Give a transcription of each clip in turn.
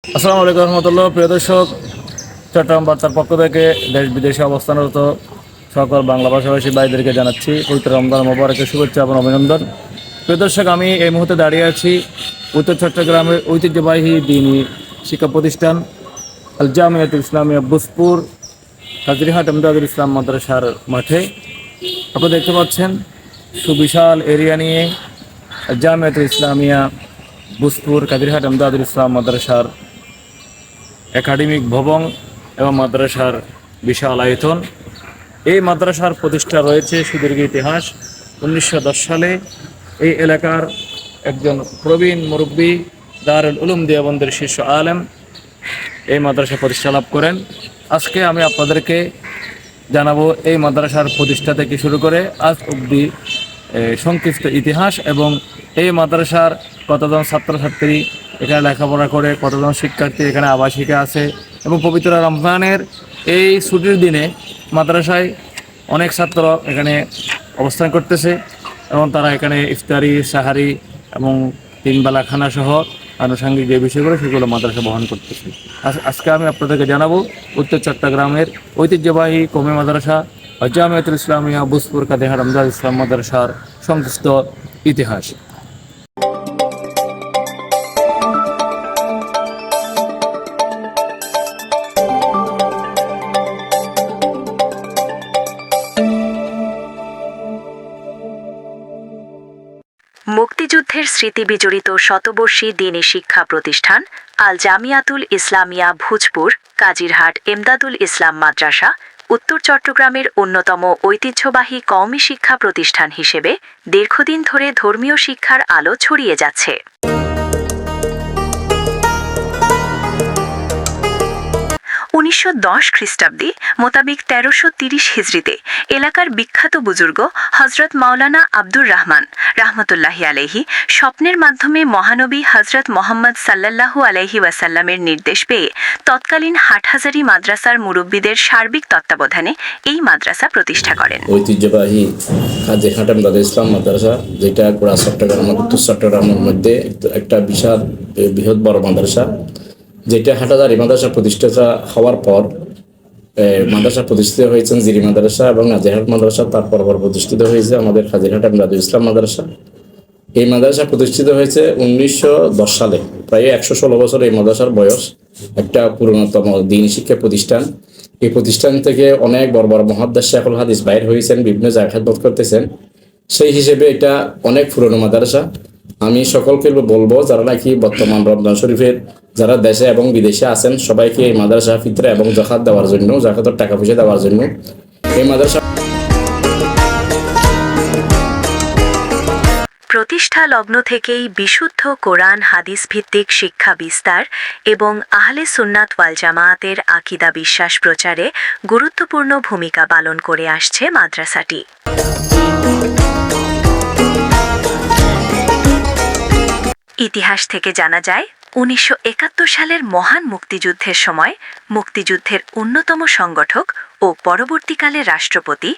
আসসালামু আলাইকুম রহমতুল্লাহ। প্রিয় দর্শক, চট্টগ্রাম বার্তার পক্ষ থেকে দেশ বিদেশে অবস্থানরত সকল বাংলা ভাষাভাষী ভাইদেরকে জানাচ্ছি পবিত্র রমজান মোবারকের শুভেচ্ছা এবং অভিনন্দন। প্রিয় দর্শক, আমি এই মুহূর্তে দাঁড়িয়ে আছি উত্তর চট্টগ্রামের ঐতিহ্যবাহী দ্বীনি শিক্ষা প্রতিষ্ঠান আল জামিয়াতুল ইসলামিয়া বুসপুর কাজরিহাট এমদাদুল ইসলাম মাদ্রাসার মাঠে। আপনারা দেখতে পাচ্ছেন সুবিশাল এরিয়া নিয়ে জামিয়াতুল ইসলামিয়া বুসপুর কাজরিহাট এমদাদুল ইসলাম মাদ্রাসার একাডেমিক ভবন এবং মাদ্রাসার বিশাল আয়তন। এই মাদ্রাসার প্রতিষ্ঠা রয়েছে সুদীর্ঘ ইতিহাস। 1910 সালে এই এলাকার একজন প্রবীণ মুরব্বী দারুল উলুম দেওবন্দের শীর্ষ আলেম এই মাদ্রাসা প্রতিষ্ঠা লাভ করেন। আজকে আমি আপনাদেরকে জানাবো এই মাদ্রাসার প্রতিষ্ঠা থেকে শুরু করে আজ অবধি সংক্ষিপ্ত ইতিহাস এবং এই মাদ্রাসার কতজন ছাত্রছাত্রী এখানে লেখাপড়া করে, কতজন শিক্ষার্থী এখানে আবাসিকা আছে এবং পবিত্র রমজানের এই ছুটির দিনে মাদ্রাসায় অনেক ছাত্র এখানে অবস্থান করতেছে এবং তারা এখানে ইফতারি, সাহারি এবং তিনবেলা খানা সহ আনুষঙ্গিক যে বিষয়গুলো সেগুলো মাদ্রাসা বহন করতেছে। আজকে আমি আপনাদেরকে জানাবো উত্তর চট্টগ্রামের ঐতিহ্যবাহী কওমি মাদ্রাসা জামিয়াতুল ইসলামিয়া বুসপুর কাজরিহাট এমদাদুল ইসলাম মাদ্রাসার সংশ্লিষ্ট ইতিহাস। মুক্তিযুদ্ধের স্মৃতি বিজড়িত শতবর্ষী দ্বীনি শিক্ষা প্রতিষ্ঠান আল জামিয়াতুল ইসলামিয়া ভুজপুর কাজিরহাট এমদাদুল ইসলাম মাদ্রাসা উত্তর চট্টগ্রামের অন্যতম ঐতিহ্যবাহী কওমি শিক্ষা প্রতিষ্ঠান হিসেবে দীর্ঘদিন ধরে ধর্মীয় শিক্ষার আলো ছড়িয়ে যাচ্ছে। 1910 খ্রিস্টাব্দে মোতাবেক 1330 হিজরিতে এলাকার বিখ্যাত বুজুর্গ হজরত মাওলানা আব্দুর রহমান রাহমাতুল্লাহি আলাইহি স্বপ্নের মাধ্যমে মহানবী হজরত মোহাম্মদ সাল্লাল্লাহু আলাইহি ওয়াসাল্লামের নির্দেশ পেয়ে তৎকালীন হাটহাজারী মাদ্রাসার মুরব্বীদের সার্বিক তত্ত্বাবধানে এই মাদ্রাসা প্রতিষ্ঠা করেন। ঐতিহ্যবাহী কাজরিহাট এমদাদুল ইসলাম মাদ্রাসা, যেটা পুরা চট্টগ্রাম উত্তর চট্টগ্রামের মধ্যে একটা বিশাল বৃহৎ বড় মাদ্রাসা, যেটা হাটহাজারী মাদ্রাসা প্রতিষ্ঠা হওয়ার পর মাদ্রাসা প্রতিষ্ঠিত হয়েছেন জিরি মাদ্রাসা এবং কাজরিহাট মাদ্রাসা। তারপর প্রতিষ্ঠিত হয়েছে আমাদের কাজরিহাট এমদাদুল ইসলাম মাদ্রাসা। এই মাদ্রাসা প্রতিষ্ঠিত হয়েছে 1910 সালে। প্রায় 116 বছর এই মাদ্রাসার বয়স। একটা পুরনোতম দ্বীনি শিক্ষা প্রতিষ্ঠান। এই প্রতিষ্ঠান থেকে অনেক বড় বড় মুহাদ্দিস শাইখুল হাদিস বাইর হয়েছেন, বিভিন্ন জায়গায় খেদমত করতেছেন। সেই হিসেবে এটা অনেক পুরনো মাদ্রাসা। আমি সকলকে বলবো, যারা নাকি বর্তমান রমজান শরীফের যারা দেশে এবং বিদেশে আছেন, সবাইকে এই মাদ্রাসা ফিতরা এবং যাকাত দেওয়ার জন্য, যাকাতের টাকা পয়সা দেওয়ার জন্য এই মাদ্রাসা প্রতিষ্ঠা লগ্ন থেকেই বিশুদ্ধ কোরআন হাদিস ভিত্তিক শিক্ষা বিস্তার এবং আহলে সুন্নাত ওয়াল জামায়াতের আকীদা বিশ্বাস প্রচারে গুরুত্বপূর্ণ ভূমিকা পালন করে আসছে মাদ্রাসাটি। ইতিহাস থেকে জানা যায়, 1971 সালের মহান মুক্তিযুদ্ধের সময় মুক্তিযুদ্ধের অন্যতম সংগঠক ও পরবর্তীকালে রাষ্ট্রপতি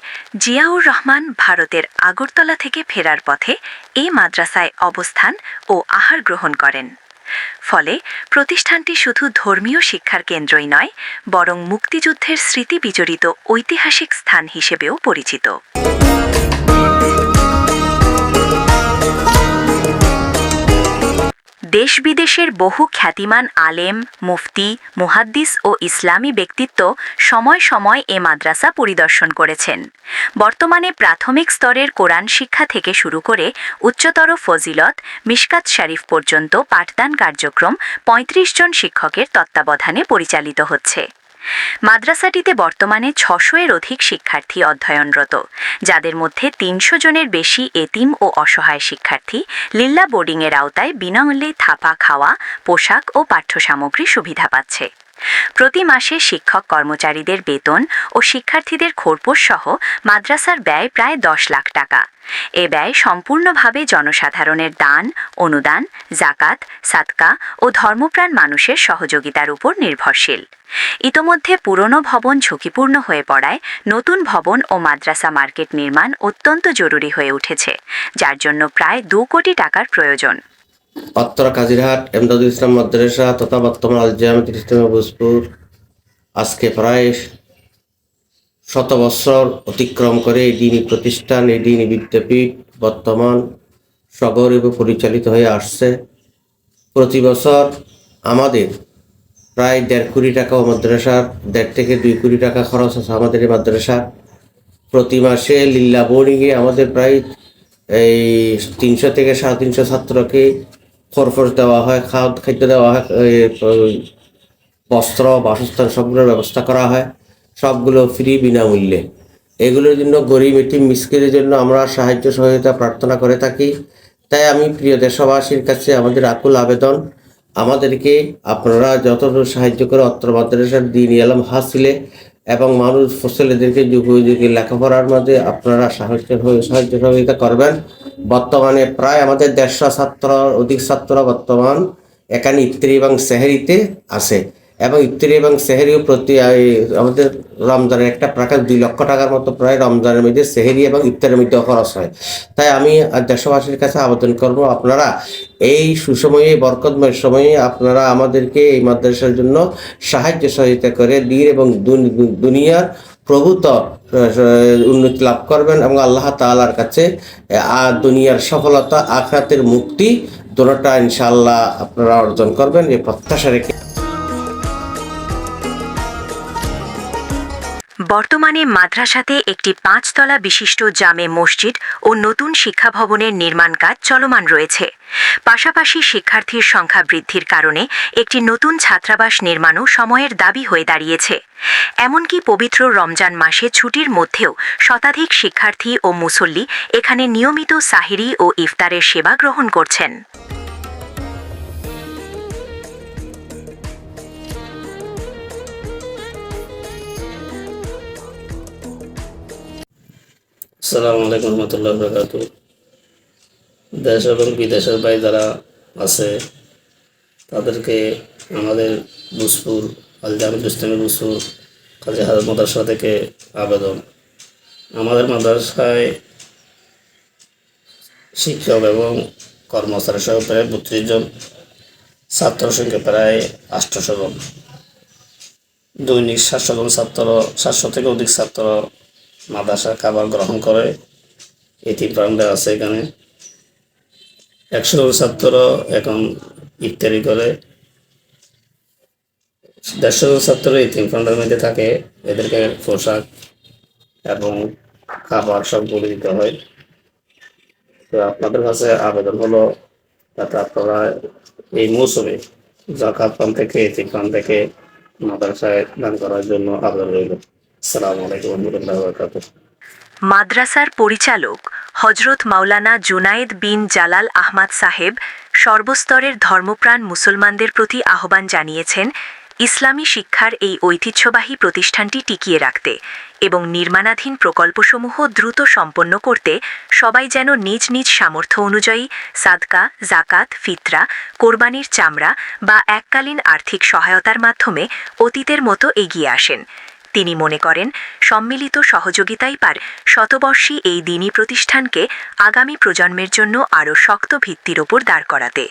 জিয়াউর রহমান ভারতের আগরতলা থেকে ফেরার পথে এই মাদ্রাসায় অবস্থান ও আহার গ্রহণ করেন। ফলে প্রতিষ্ঠানটি শুধু ধর্মীয় শিক্ষার কেন্দ্রই নয়, বরং মুক্তিযুদ্ধের স্মৃতি বিজড়িত ঐতিহাসিক স্থান হিসেবেও পরিচিত। দেশ বিদেশের বহু খ্যাতিমান আলেম, মুফতি, মুহাদ্দিস ও ইসলামী ব্যক্তিত্ব সময় সময় এ মাদ্রাসা পরিদর্শন করেছেন। বর্তমানে প্রাথমিক স্তরের কোরআন শিক্ষা থেকে শুরু করে উচ্চতর ফজিলত, মিশকাত শরীফ পর্যন্ত পাঠদান কার্যক্রম 35 জন শিক্ষকের তত্ত্বাবধানে পরিচালিত হচ্ছে। মাদ্রাসাটিতে বর্তমানে 600-এর অধিক শিক্ষার্থী অধ্যয়নরত, যাদের মধ্যে 300 জনের বেশি এতিম ও অসহায় শিক্ষার্থী লিল্লা বোর্ডিংয়ের আওতায় বিনামূল্যে থাপা খাওয়া, পোশাক ও পাঠ্যসামগ্রী সুবিধা পাচ্ছে। প্রতি মাসে শিক্ষক কর্মচারীদের বেতন ও শিক্ষার্থীদের খোরপোশ সহ মাদ্রাসার ব্যয় প্রায় 10 লাখ টাকা। এ ব্যয় সম্পূর্ণভাবে জনসাধারণের দান, অনুদান, জাকাত, সাদকা ও ধর্মপ্রাণ মানুষের সহযোগিতার উপর নির্ভরশীল। ইতোমধ্যে পুরনো ভবন ঝুঁকিপূর্ণ হয়ে পড়ায় নতুন ভবন ও মাদ্রাসা মার্কেট নির্মাণ অত্যন্ত জরুরি হয়ে উঠেছে, যার জন্য প্রায় 2 কোটি টাকার প্রয়োজন। অত্র কাজিরহাট এমদাদুল ইসলাম মাদ্রাসা তথা বর্তমান আল জামিয়াতুল ইসলামিয়া ভোজপুর আজকে প্রায় 100 বছর অতিক্রম করে এই দিনী প্রতিষ্ঠান, এই দিনী বিদ্যাপীঠ বর্তমান সগৌরবে পরিচালিত হয়ে আসছে। প্রতি বছর আমাদের প্রায় 1.5 কোটি টাকা মাদ্রাসার 1.5 থেকে 2 কোটি টাকা খরচ আছে আমাদের এই মাদ্রাসা। প্রতি মাসে লিল্লা বোর্ডিংয়ে আমাদের প্রায় এই 300 থেকে 350 ছাত্রকে খরচ দেওয়া হয়, খাদ্য দেওয়া হয়, বস্ত্র বাসস্থান সবগুলোর ব্যবস্থা করা হয়, সবগুলো ফ্রি বিনামূল্যে। এগুলোর জন্য গরিব এতিম মিসকিনের জন্য আমরা সাহায্য সহায়তা প্রার্থনা করে থাকি। তাই আমি প্রিয় দেশবাসীর কাছে আমাদের আকুল আবেদন, আমাদেরকে আপনারা যতটুকু সাহায্য করে অত্র মাদ্রাসার দ্বীনি ইলম হাসিলে এবং মানুষ ছেলেদেরকে যুগে লেখাপড়ার মধ্যে আপনারা সাহায্য সহযোগিতা করবেন। বর্তমানে প্রায় আমাদের 150 ছাত্র অধিক ছাত্র বর্তমান এখানে ইফতারি এবং সেহরিতে আছে, এবং ইফতারি এবং সেহরিও প্রতি আমাদের রমজানের একটা প্রায় 2 লক্ষ টাকার মতো প্রায় রমজানের মধ্যে সেহরি এবং ইফতারের মধ্যে খরচ হয়। তাই আমি দেশবাসীর কাছে আবেদন করব, আপনারা এই সুসময়ে বরকতময় সময়ে আপনারা আমাদেরকে এই মাদ্রাসার জন্য সাহায্য সহযোগিতা করে দিন এবং দুনিয়ার প্রভূত উন্নতি লাভ করবেন এবং আল্লাহ তাআলার কাছে দুনিয়ার সফলতা আখিরাতের মুক্তি দুটোটা ইনশাআল্লাহ আপনারা অর্জন করবেন এই প্রত্যাশা রেখে। বর্তমানে মাদ্রাসাতে একটি 5 তলা বিশিষ্ট জামে মসজিদ ও নতুন শিক্ষা ভবনের নির্মাণ কাজ চলমান রয়েছে। পাশাপাশি শিক্ষার্থীর সংখ্যা বৃদ্ধির কারণে একটি নতুন ছাত্রাবাস নির্মাণও সময়ের দাবি হয়ে দাঁড়িয়েছে। এমনকি পবিত্র রমজান মাসে ছুটির মধ্যেও শতাধিক শিক্ষার্থী ও মুসল্লি এখানে নিয়মিত সাহিরি ও ইফতারের সেবা গ্রহণ করছেন। আসসালামু আলাইকুম রহমতুল্লাহ বরকাতু। দেশ এবং বিদেশের বাইরে যারা আছে তাদেরকে আমাদের ভোজপুর আল জামিয়াতুল ইসলামিয়া ভোজপুর কাজী হাজরত মাদ্রাসা থেকে আবেদন, আমাদের মাদ্রাসায় শিক্ষক এবং কর্মচারী সহ প্রায় 32 জন, ছাত্র সংখ্যা প্রায় 800 জন, দৈনিক 700 জন ছাত্র, 700 থেকে অধিক ছাত্র মাদ্রাসা খাবার গ্রহণ করে। এতিম প্রাণরা আছে এখানে 100 ছাত্র এখন ইফতারি করে। 150 ছাত্র এতিম প্রাণের মধ্যে থাকে, এদেরকে পোশাক এবং খাবার সবগুলো দিতে হয়। তো আপনাদের কাছে আবেদন হলো যাতে আপনারা এই মৌসুমে যাকাত ফান্ড থেকে এতিম ফান্ড থেকে মাদ্রাসায় দান করার জন্য আবেদন রইল। আসসালামু আলাইকুম ওয়া রাহমাতুল্লাহি ওয়া বারাকাতুহু। মাদ্রাসার পরিচালক হজরত মাওলানা জুনায়েদ বিন জালাল আহমদ সাহেব সর্বস্তরের ধর্মপ্রাণ মুসলমানদের প্রতি আহ্বান জানিয়েছেন ইসলামী শিক্ষার এই ঐতিহ্যবাহী প্রতিষ্ঠানটি টিকিয়ে রাখতে এবং নির্মাণাধীন প্রকল্পসমূহ দ্রুত সম্পন্ন করতে সবাই যেন নিজ নিজ সামর্থ্য অনুযায়ী সাদকা, জাকাত, ফিতরা, কোরবানির চামড়া বা এককালীন আর্থিক সহায়তার মাধ্যমে অতীতের মতো এগিয়ে আসেন। তিনি মনে করেন সম্মিলিত সহযোগিতাই পার শতবর্ষী এই দ্বীনি প্রতিষ্ঠানকে আগামী প্রজন্মের জন্য আরও শক্ত ভিত্তির ওপর দাঁড় করাতে।